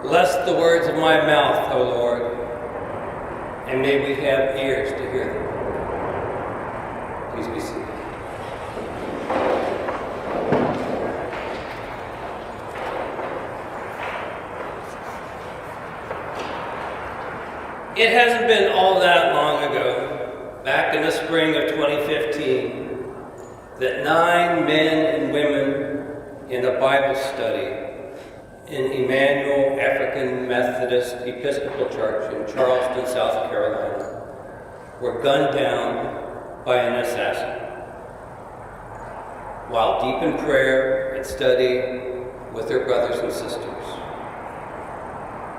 Bless the words of my mouth, O Lord, and may we have ears to hear them. Please be seated. It hasn't been all that long ago, back in the spring of 2015, that 9 men and women in a Bible study in Emmanuel African Methodist Episcopal Church in Charleston, South Carolina, were gunned down by an assassin while deep in prayer and study with their brothers and sisters,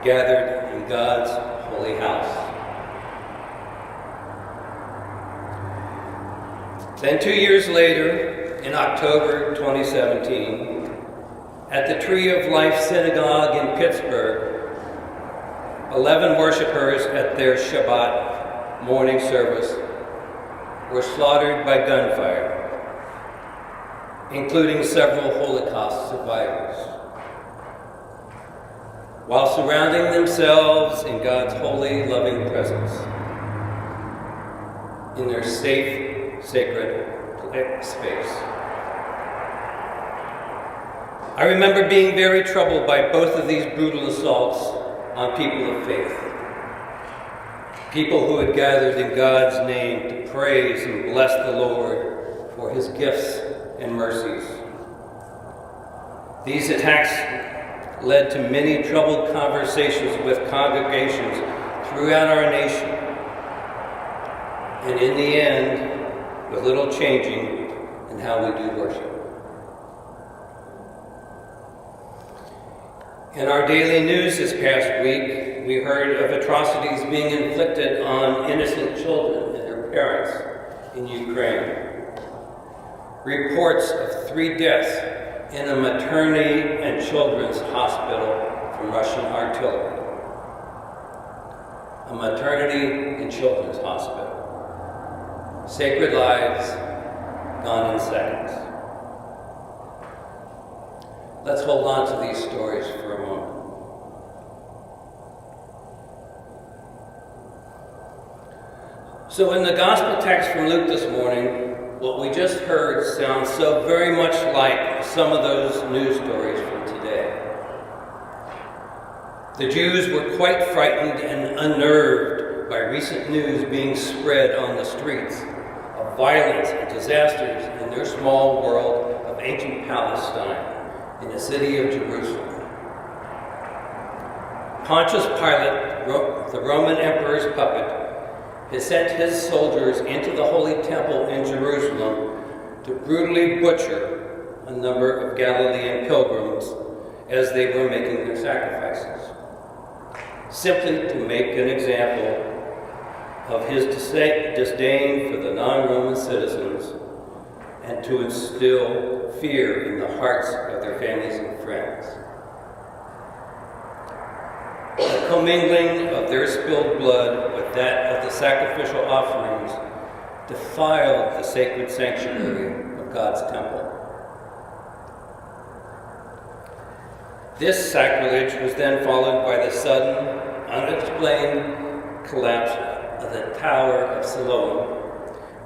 gathered in God's holy house. Then 2 years later, in October 2017, at the Tree of Life Synagogue in Pittsburgh, 11 worshipers at their Shabbat morning service were slaughtered by gunfire, including several Holocaust survivors, while surrounding themselves in God's holy, loving presence, in their safe, sacred space. I remember being very troubled by both of these brutal assaults on people of faith, people who had gathered in God's name to praise and bless the Lord for his gifts and mercies. These attacks led to many troubled conversations with congregations throughout our nation, and in the end, with little changing in how we do worship. In our daily news this past week, we heard of atrocities being inflicted on innocent children and their parents in Ukraine. Reports of 3 deaths in a maternity and children's hospital from Russian artillery. A maternity and children's hospital. Sacred lives gone in seconds. Let's hold on to these stories for a moment. So in the gospel text from Luke this morning, what we just heard sounds so very much like some of those news stories from today. The Jews were quite frightened and unnerved by recent news being spread on the streets of violence and disasters in their small world of ancient Palestine, in the city of Jerusalem. Pontius Pilate, the Roman emperor's puppet, has sent his soldiers into the Holy Temple in Jerusalem to brutally butcher a number of Galilean pilgrims as they were making their sacrifices, simply to make an example of his disdain for the non-Roman citizens and to instill fear in the hearts of their families and friends. The commingling of their spilled blood with that of the sacrificial offerings defiled the sacred sanctuary of God's temple. This sacrilege was then followed by the sudden, unexplained collapse of the Tower of Siloam,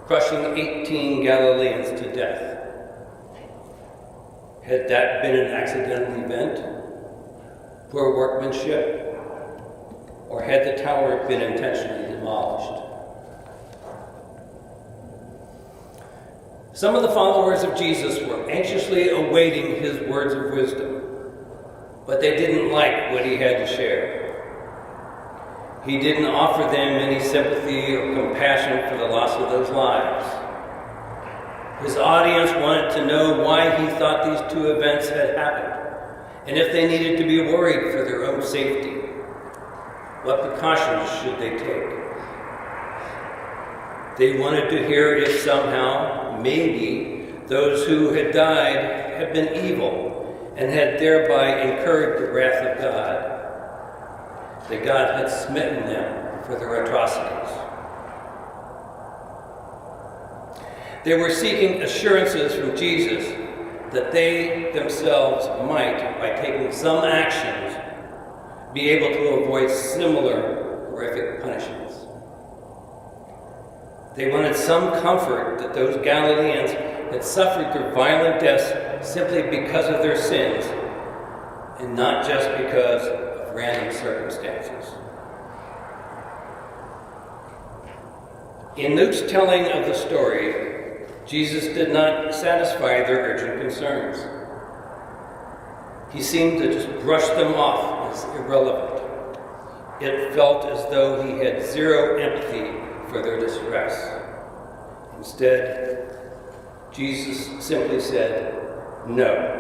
crushing 18 Galileans to death. Had that been an accidental event? Poor workmanship? Or had the tower been intentionally demolished? Some of the followers of Jesus were anxiously awaiting his words of wisdom, but they didn't like what he had to share. He didn't offer them any sympathy or compassion for the loss of those lives. His audience wanted to know why he thought these 2 events had happened, and if they needed to be worried for their own safety. What precautions should they take? They wanted to hear if somehow, maybe, those who had died had been evil and had thereby incurred the wrath of God, that God had smitten them for their atrocities. They were seeking assurances from Jesus that they themselves might, by taking some actions, be able to avoid similar horrific punishments. They wanted some comfort that those Galileans had suffered their violent deaths simply because of their sins, and not just because of random circumstances. In Luke's telling of the story, Jesus did not satisfy their urgent concerns. He seemed to just brush them off as irrelevant. It felt as though he had zero empathy for their distress. Instead, Jesus simply said, "No."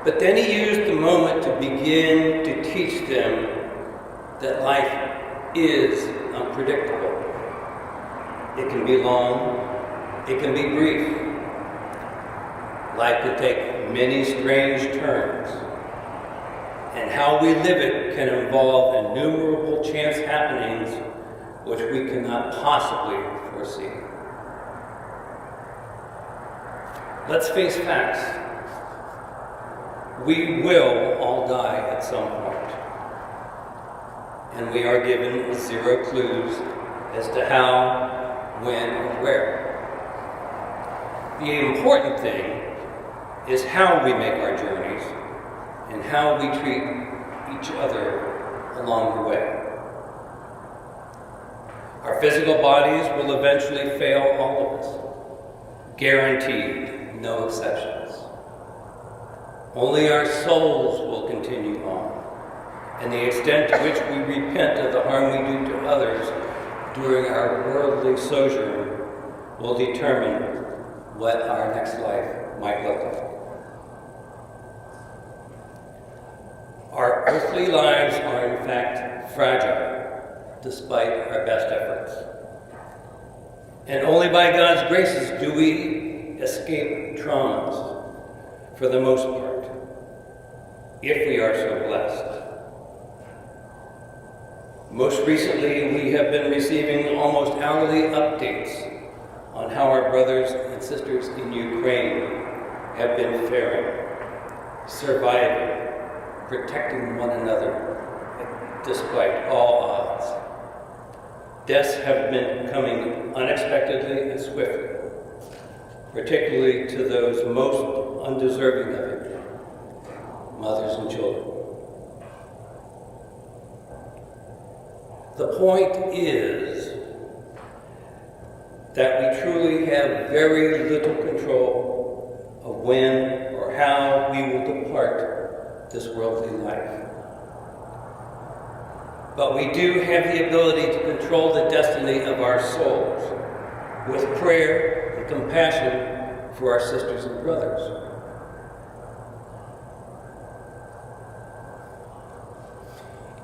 But then he used the moment to begin to teach them that life is unpredictable. It can be long, it can be brief. Life can take many strange turns, and how we live it can involve innumerable chance happenings which we cannot possibly foresee. Let's face facts. We will all die at some point, and we are given zero clues as to how, when, or where. The important thing is how we make our journeys and how we treat each other along the way. Our physical bodies will eventually fail all of us. Guaranteed, no exceptions. Only our souls will continue on, and the extent to which we repent of the harm we do to others during our worldly sojourn will determine what our next life might look like. Our earthly lives are in fact fragile, despite our best efforts. And only by God's graces do we escape traumas, for the most part, if we are so blessed. Most recently, we have been receiving almost hourly updates on how our brothers and sisters in Ukraine have been faring, surviving, protecting one another despite all odds. Deaths have been coming unexpectedly and swiftly, particularly to those most undeserving of it, mothers and children. The point is that we truly have very little control of when or how we will depart this worldly life. But we do have the ability to control the destiny of our souls with prayer and compassion for our sisters and brothers.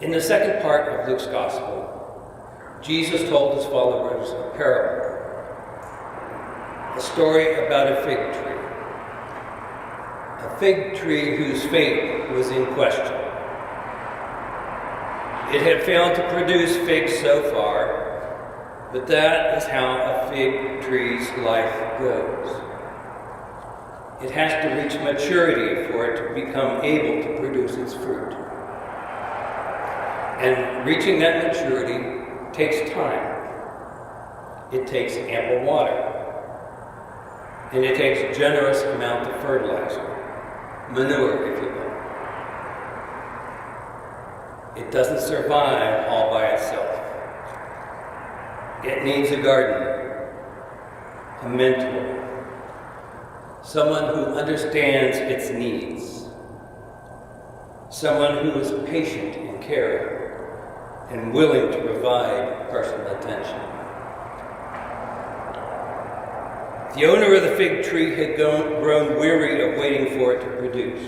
In the second part of Luke's Gospel, Jesus told his followers a parable, a story about a fig tree whose fate was in question. It had failed to produce figs so far, but that is how a fig tree's life goes. It has to reach maturity for it to become able to produce its fruit. And reaching that maturity takes time. It takes ample water. And it takes a generous amount of fertilizer, manure, if you will. It doesn't survive all by itself. It needs a gardener, a mentor, someone who understands its needs, someone who is patient in caring and willing to provide personal attention. The owner of the fig tree had grown weary of waiting for it to produce.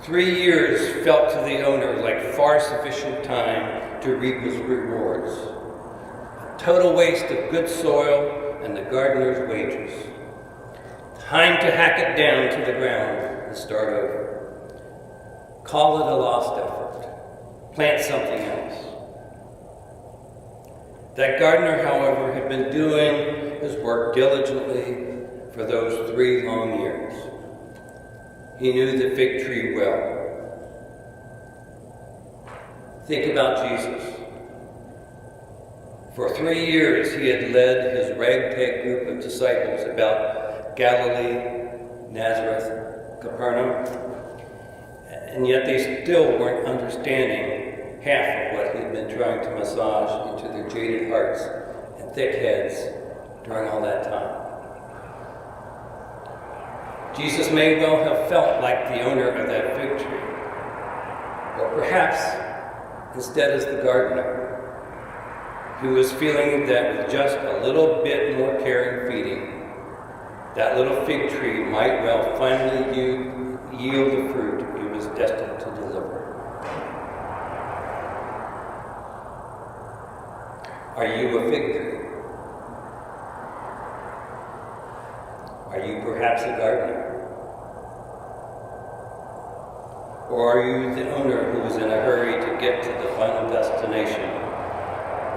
3 years felt to the owner like far sufficient time to reap his rewards. A total waste of good soil and the gardener's wages. Time to hack it down to the ground and start over. Call it a lost effort. Plant something else. That gardener, however, had been doing his work diligently for those 3 long years. He knew the fig tree well. Think about Jesus. For 3 years, he had led his ragtag group of disciples about Galilee, Nazareth, Capernaum, and yet they still weren't understanding half of what he'd been trying to massage into their jaded hearts and thick heads during all that time. Jesus may well have felt like the owner of that fig tree, or perhaps instead as the gardener, who was feeling that with just a little bit more care and feeding, that little fig tree might well finally yield the fruit it was destined to deliver. Are you a fig tree? Are you perhaps a gardener? Or are you the owner who is in a hurry to get to the final destination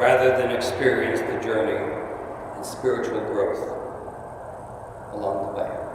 rather than experience the journey and spiritual growth along the way?